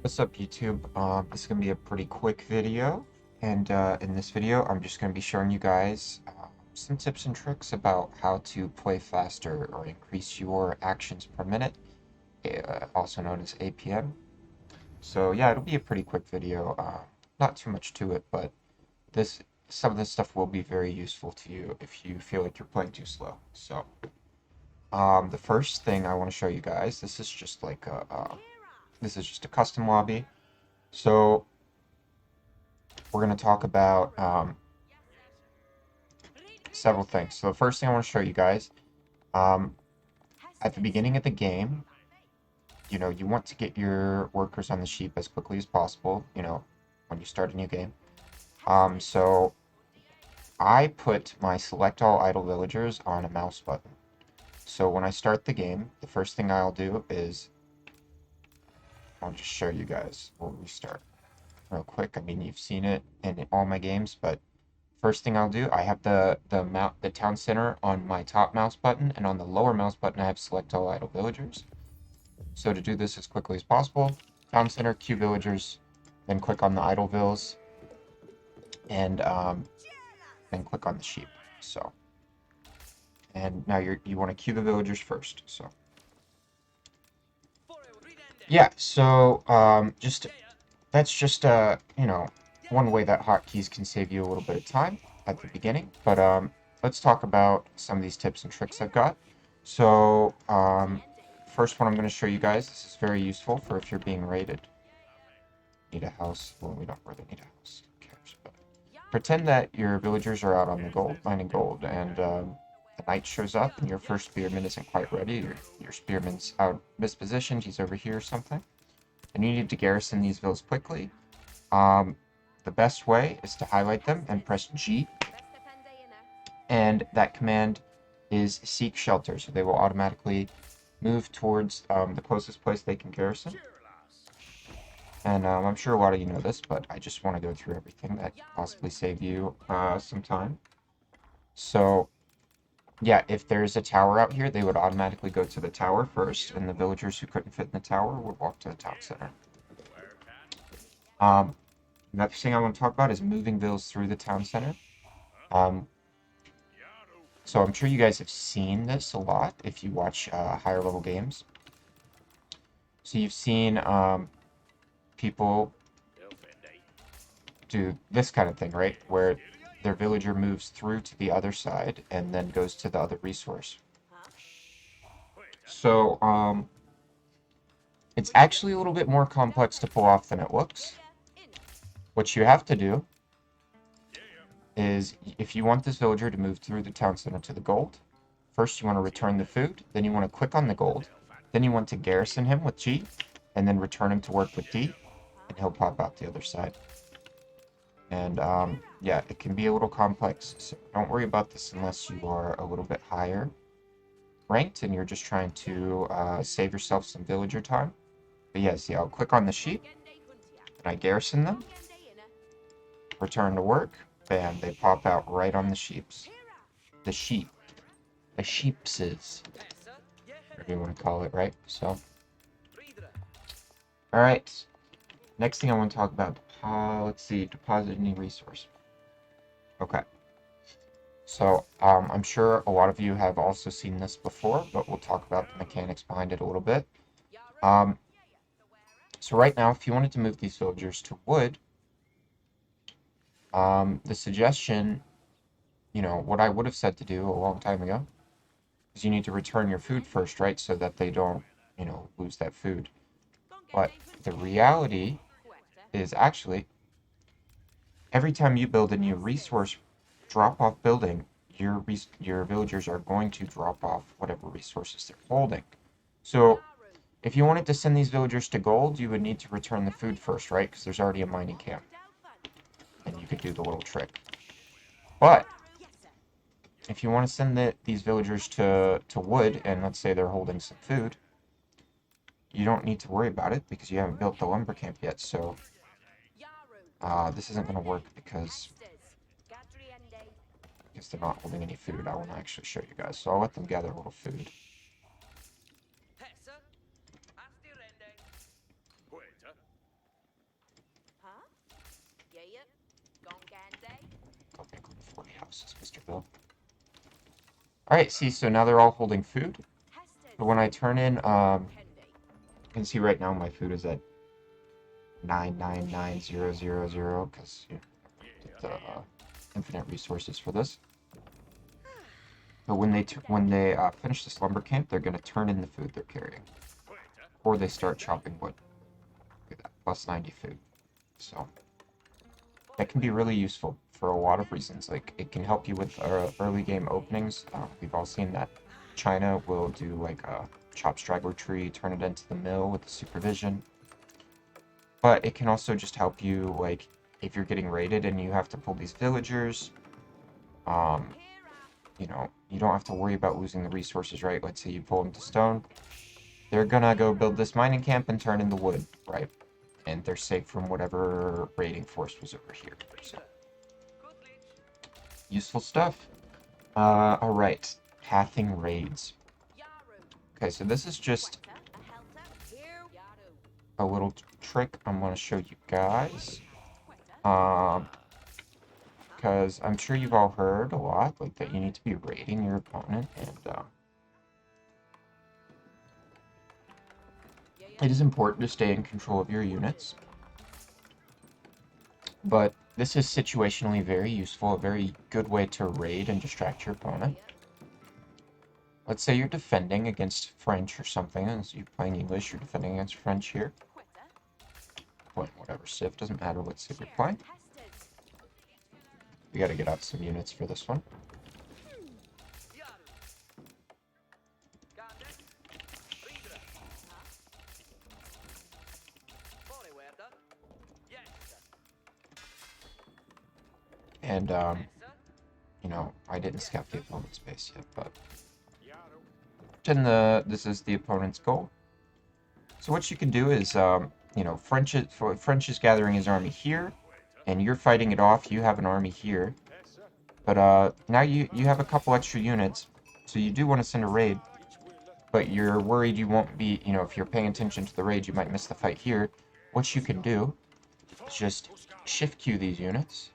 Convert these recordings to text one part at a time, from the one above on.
What's up, YouTube? This is going to be a pretty quick video, and in this video, I'm just going to be showing you guys some tips and tricks about how to play faster or increase your actions per minute, also known as APM. So yeah, it'll be a pretty quick video, not too much to it, but this some of this stuff will be very useful to you if you feel like you're playing too slow. So the first thing I want to show you guys, this is just a custom lobby. So we're going to talk about several things. So the first thing I want to show you guys, um, at the beginning of the game, you want to get your workers on the sheep as quickly as possible, when you start a new game. So I put my select all idle villagers on a mouse button. So when I start the game, the first thing I'll do is I'll just show you guys. We'll restart real quick. I mean, you've seen it in all my games, but first thing I'll do, I have the town center on my top mouse button, and on the lower mouse button I have select all idle villagers. So to do this as quickly as possible, town center, queue villagers, then click on the idle vills, and then click on the sheep. So, and now you want to queue the villagers first. So, yeah. So that's just one way that hotkeys can save you a little bit of time at the beginning. But let's talk about some of these tips and tricks I've got. So first one I'm going to show you guys. This is very useful for if you're being raided. Need a house. Well, we don't really need a house. Who cares? But pretend that your villagers are out on the gold, mining gold, and the knight shows up, and your first spearman isn't quite ready. Your spearman's out mispositioned. He's over here or something, and you need to garrison these villas quickly. The best way is to highlight them and press G, and that command is seek shelter, so they will automatically move towards the closest place they can garrison. And I'm sure a lot of you know this, but I just want to go through everything that possibly save you some time. So yeah, if there's a tower out here, they would automatically go to the tower first, and the villagers who couldn't fit in the tower would walk to the town center. Another thing I want to talk about is moving vills through the town center. So I'm sure you guys have seen this a lot if you watch higher level games. So you've seen people do this kind of thing, right? Where their villager moves through to the other side and then goes to the other resource. So it's actually a little bit more complex to pull off than it looks. What you have to do is, if you want this villager to move through the town center to the gold, first you want to return the food, then you want to click on the gold, then you want to garrison him with G, and then return him to work with D, and he'll pop out the other side. And yeah, it can be a little complex, so don't worry about this unless you are a little bit higher ranked and you're just trying to save yourself some villager time. But yeah, see, I'll click on the sheep, and I garrison them, return to work, bam, they pop out right on the sheeps. The sheep. The sheepses. Whatever you want to call it, right? So. Alright. Next thing I want to talk about, let's see, deposit any resource. Okay. So, I'm sure a lot of you have also seen this before, but we'll talk about the mechanics behind it a little bit. So right now, if you wanted to move these villagers to wood, the suggestion, what I would have said to do a long time ago, is you need to return your food first, right? So that they don't, lose that food. But the reality is actually, every time you build a new resource drop-off building, your villagers are going to drop off whatever resources they're holding. So if you wanted to send these villagers to gold, you would need to return the food first, right? Because there's already a mining camp. And you could do the little trick. But if you want to send these villagers to wood, and let's say they're holding some food, you don't need to worry about it because you haven't built the lumber camp yet. So this isn't going to work because they're not holding any food. I want to actually show you guys. So I'll let them gather a little food. Franklin 40 houses, Mr. Bill. Alright, see, so now they're all holding food. But when I turn in, you can see right now my food is at 999000 because you get the infinite resources for this. But when they finish this lumber camp, they're going to turn in the food they're carrying, or they start chopping wood. Look at that, plus 90 food. So that can be really useful for a lot of reasons. Like, it can help you with early game openings. We've all seen that China will do like a chop straggler tree, turn it into the mill with the supervision. But it can also just help you, like, if you're getting raided and you have to pull these villagers, you know, you don't have to worry about losing the resources, right? Let's say you pull them to stone. They're gonna go build this mining camp and turn into wood, right? And they're safe from whatever raiding force was over here. So, useful stuff. Alright. Pathing raids. Okay, so this is just a little trick I'm going to show you guys. Because I'm sure you've all heard a lot, like, that you need to be raiding your opponent, and, it is important to stay in control of your units. But this is situationally very useful, a very good way to raid and distract your opponent. Let's say you're defending against French or something, as you're playing English, you're defending against French here. Playing whatever civ, doesn't matter what civ you're playing. We gotta get out some units for this one. And, you know, I didn't scout the opponent's base yet, but this is the opponent's goal. So what you can do is, you know, French is gathering his army here, and you're fighting it off. You have an army here, but now you have a couple extra units, so you do want to send a raid, but you're worried you won't be, you know, if you're paying attention to the raid, you might miss the fight here. What you can do is just shift queue these units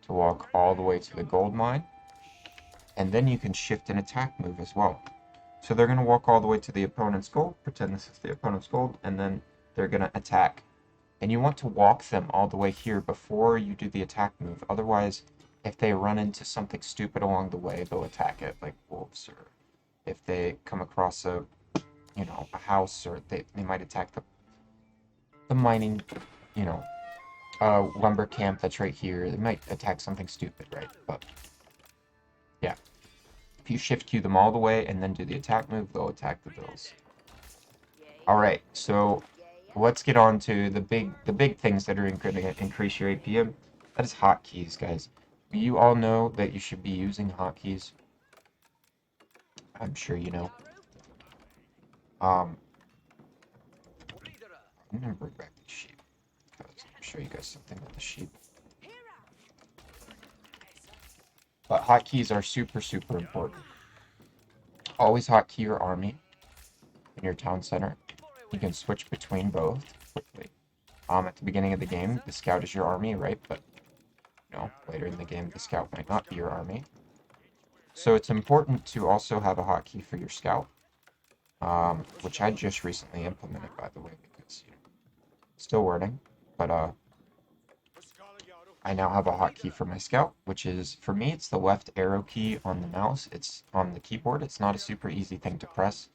to walk all the way to the gold mine, and then you can shift an attack move as well. So they're going to walk all the way to the opponent's gold, pretend this is the opponent's gold, and then they're going to attack. And you want to walk them all the way here before you do the attack move. Otherwise, if they run into something stupid along the way, they'll attack it, like wolves, or if they come across a, you know, a house, or they might attack the mining, you know, lumber camp that's right here. They might attack something stupid, right? But, yeah. If you shift queue them all the way and then do the attack move, they'll attack the bills. Alright, so let's get on to the big things that are going to increase your APM. That is hotkeys, guys. You all know that you should be using hotkeys. I'm sure you know. I'm gonna bring back the sheep, because I'll show you guys something with the sheep. But hotkeys are super, super important. Always hotkey your army in your town center. You can switch between both quickly. At the beginning of the game, the scout is your army, right? But, you know, later in the game, the scout might not be your army. So it's important to also have a hotkey for your scout, which I just recently implemented, by the way, because, you know, still learning. But, I now have a hotkey for my scout, which is, for me, it's the left arrow key on the mouse. It's on the keyboard. It's not a super easy thing to press,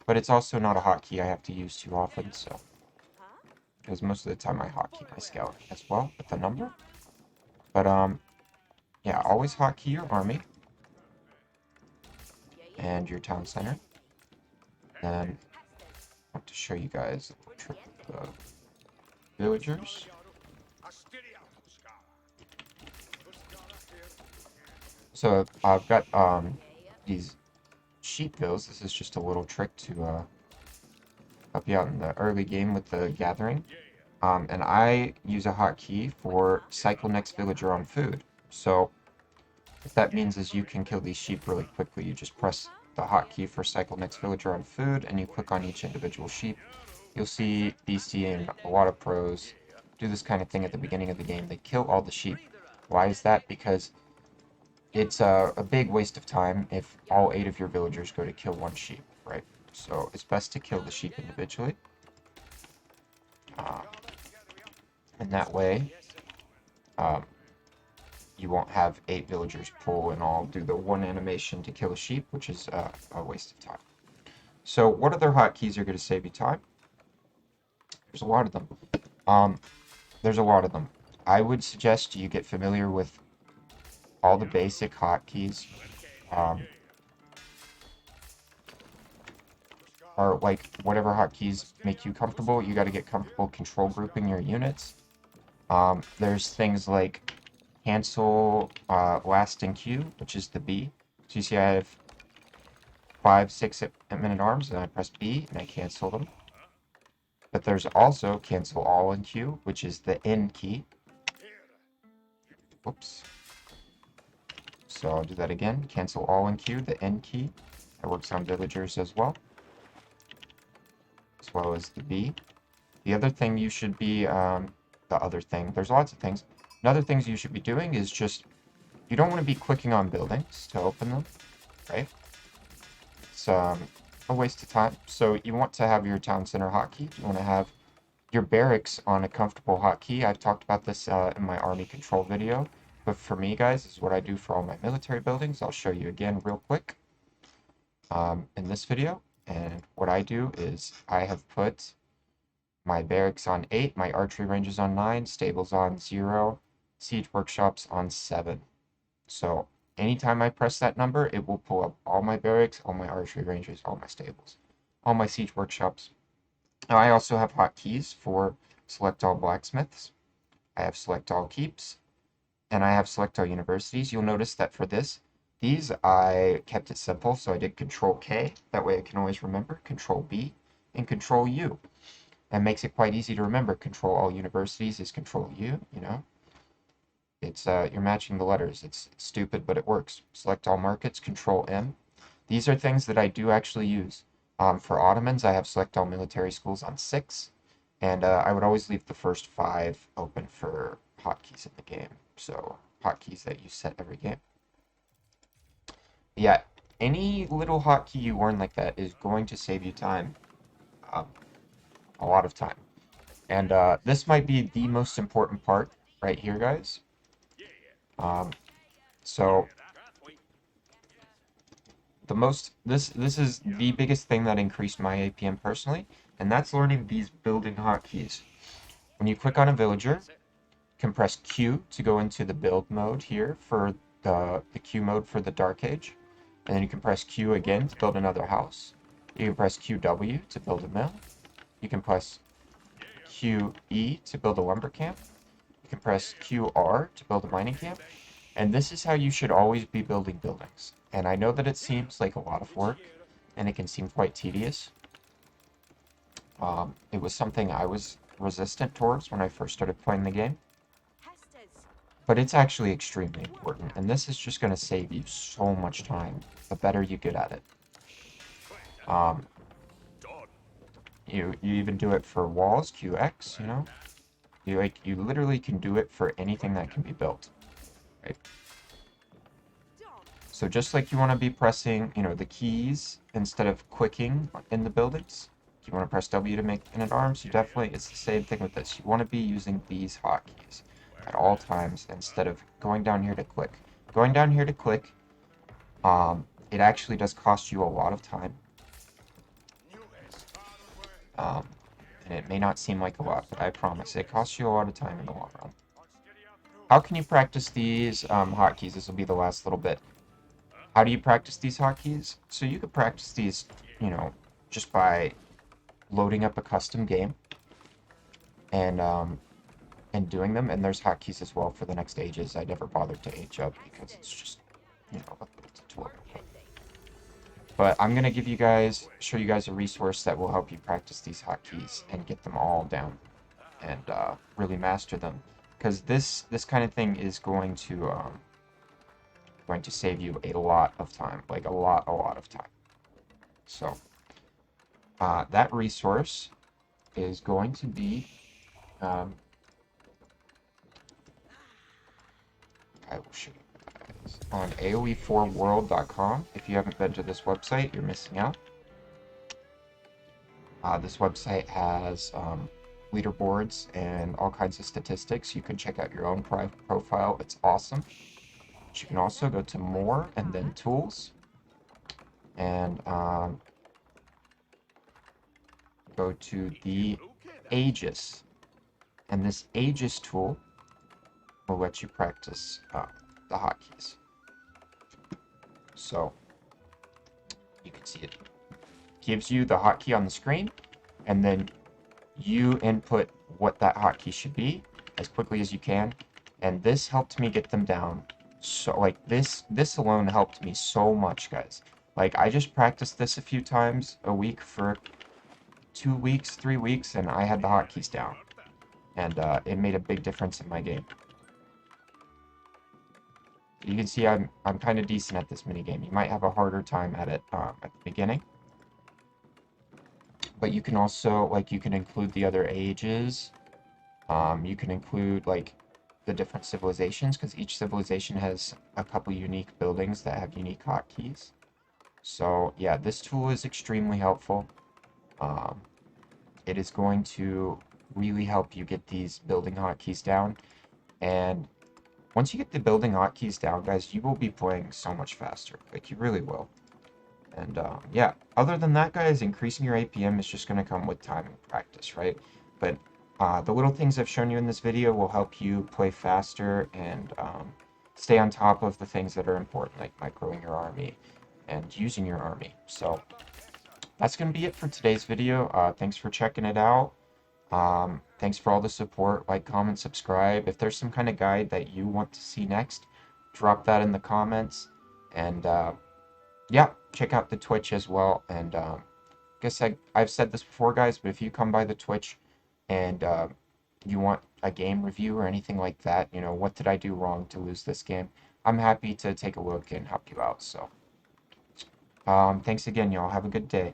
but it's also not a hotkey I have to use too often, so, because most of the time I hotkey my scout as well with the number. But, yeah, always hotkey your army and your town center. Then I want to show you guys a trick with the villagers. So I've got these sheep bills. This is just a little trick to help you out in the early game with the gathering. And I use a hotkey for cycle next villager on food. So what that means is you can kill these sheep really quickly. You just press the hotkey for cycle next villager on food, and you click on each individual sheep. You'll see BC and a lot of pros do this kind of thing at the beginning of the game. They kill all the sheep. Why is that? Because it's a big waste of time if all 8 of your villagers go to kill one sheep, right? So it's best to kill the sheep individually. Uh, and that way, um, you won't have 8 villagers pull and all do the one animation to kill a sheep, which is a waste of time. So what other hotkeys are going to save you time? There's a lot of them. Um, there's a lot of them. I would suggest you get familiar with all the basic hotkeys. Um, or like whatever hotkeys make you comfortable. You got to get comfortable control grouping your units. There's things like cancel last in queue, which is the B. So you see I have 5, 6 at men at arms, and I press B and I cancel them. But there's also cancel all in queue, which is the N key. Whoops. So I'll do that again. Cancel all in queue, the N key. That works on villagers as well as the B. The other thing you should be, there's lots of things. Another things you should be doing is just, you don't want to be clicking on buildings to open them, right? It's a waste of time. So you want to have your town center hotkey. You want to have your barracks on a comfortable hotkey. I've talked about this in my army control video, but for me, guys, this is what I do for all my military buildings. I'll show you again real quick in this video. And what I do is I have put my barracks on 8, my archery ranges on 9, stables on 0, siege workshops on 7. So anytime I press that number, it will pull up all my barracks, all my archery ranges, all my stables, all my siege workshops. Now I also have hotkeys for select all blacksmiths. I have select all keeps, and I have select all universities. You'll notice that for these I kept it simple, so I did Control K. That way I can always remember Control B and Control U. That makes it quite easy to remember. Control all universities is Control U, you know. It's you're matching the letters. It's stupid, but it works. Select all markets, Control M. These are things that I do actually use. For Ottomans, I have select all military schools on 6, and I would always leave the first 5 open for hotkeys in the game. So hotkeys that you set every game. Yeah, any little hotkey you learn like that is going to save you time, um, a lot of time. And this might be the most important part right here, guys. So this is the biggest thing that increased my APM personally, and that's learning these building hotkeys. When you click on a villager, you can press Q to go into the build mode here for the Q mode for the Dark Age, and then you can press Q again to build another house. You can press QW to build a mill. You can press QE to build a lumber camp. You can press QR to build a mining camp. And this is how you should always be building buildings. And I know that it seems like a lot of work, and it can seem quite tedious. It was something I was resistant towards when I first started playing the game. But it's actually extremely important, and this is just going to save you so much time, the better you get at it. You even do it for walls, QX, you know? You literally can do it for anything that can be built, right? So just like you want to be pressing, the keys instead of clicking in the buildings, you want to press W to make in an arms, it's the same thing with this. You want to be using these hotkeys at all times instead of going down here to click. Going down here to click, it actually does cost you a lot of time. And it may not seem like a lot, but I promise it costs you a lot of time in the long run. How can you practice these hotkeys? This will be the last little bit. How do you practice these hotkeys? So you could practice these, just by loading up a custom game and doing them. And there's hotkeys as well for the next ages. I never bothered to age up because it's just, a little tutorial. But I'm gonna show you guys a resource that will help you practice these hotkeys and get them all down and really master them. Because this kind of thing is going to save you a lot of time, like a lot of time. So that resource is going to be I will show you. on AOE4world.com. If you haven't been to this website, you're missing out. This website has leaderboards and all kinds of statistics. You can check out your own profile. It's awesome. But you can also go to more and then tools and go to the Aegis. And this Aegis tool will let you practice the hotkeys. So you can see it gives you the hotkey on the screen, and then you input what that hotkey should be as quickly as you can. And this helped me get them down. So like this alone helped me so much, guys. Like I just practiced this a few times a week for 2 weeks, 3 weeks, and I had the hotkeys down. And it made a big difference in my game. You can see I'm kind of decent at this minigame. You might have a harder time at it at the beginning. But you can also, like, you can include the other ages. You can include, like, the different civilizations, because each civilization has a couple unique buildings that have unique hotkeys. So, yeah, this tool is extremely helpful. It is going to really help you get these building hotkeys down. And once you get the building hotkeys down, guys, you will be playing so much faster. Like, you really will. And yeah, other than that, guys, increasing your APM is just going to come with time and practice, right? But the little things I've shown you in this video will help you play faster and stay on top of the things that are important, like microing your army and using your army. So that's going to be it for today's video. Thanks for checking it out. Thanks for all the support. Like, comment, subscribe. If there's some kind of guide that you want to see next, drop that in the comments. And yeah, check out the Twitch as well. And guess I've said this before, guys, but if you come by the Twitch and you want a game review or anything like that, you know, what did I do wrong to lose this game? I'm happy to take a look and help you out. So thanks again, y'all. Have a good day.